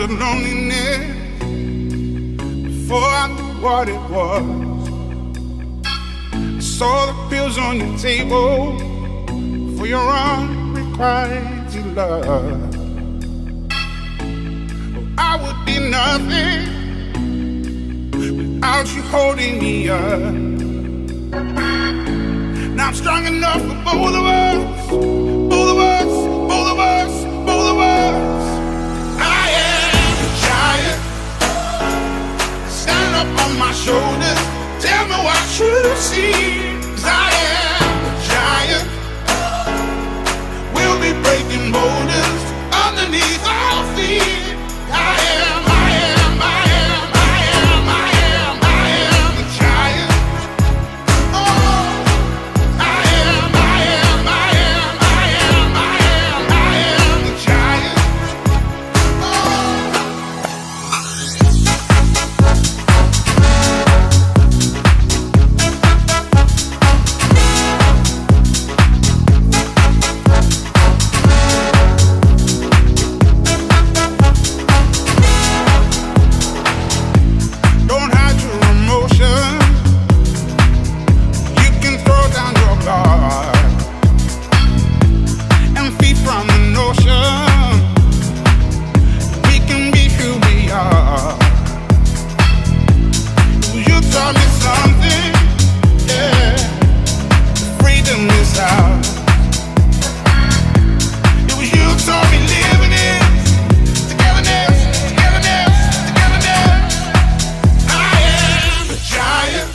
to loneliness before I knew what it was. I saw the pills on your table for your unrequited love. Oh, I would be nothing without you holding me up. Now I'm strong enough for both of us, both of us, both of us, both of us. I am a giant. Stand up on my shoulders. Tell me what you see. 'Cause I am a giant. We'll be breaking boulders underneath our feet. I am, I am, I am, I am, I am, I am a giant. Oh, I am, I am, I am, I am, I am, I am a giant. Don't hide your emotions. You can throw down your guard and feed from the notion we can be who we are. You taught me something, yeah. Freedom is ours. It was you taught me living it. Togetherness, togetherness, togetherness. I am a giant.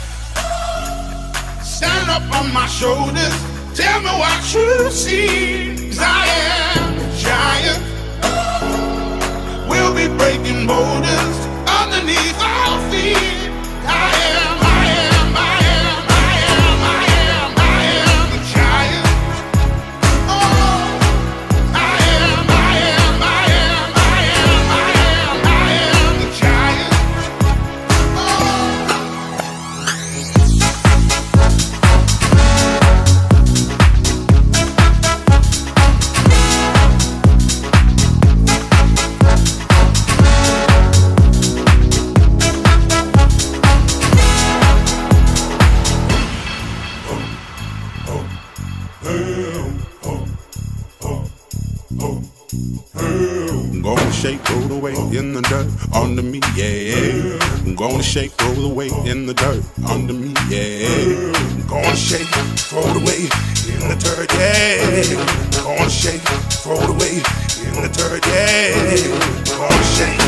Stand up on my shoulders. Tell me what you see. 'Cause I am a giant. We'll be breaking boulders underneath our feet. I am, I am, I am, I am, I am, I am a giant. Oh, I am, I am, I am, I am, I am, I am a giant. I'm gonna shake, roll away in the dirt under me, yeah. I'm gonna shake, roll away in the dirt under me, yeah. I'm gonna shake, throw it away in the dirt, yeah. I'm gonna shake, throw it away in the dirt, yeah. I'm gonna shake.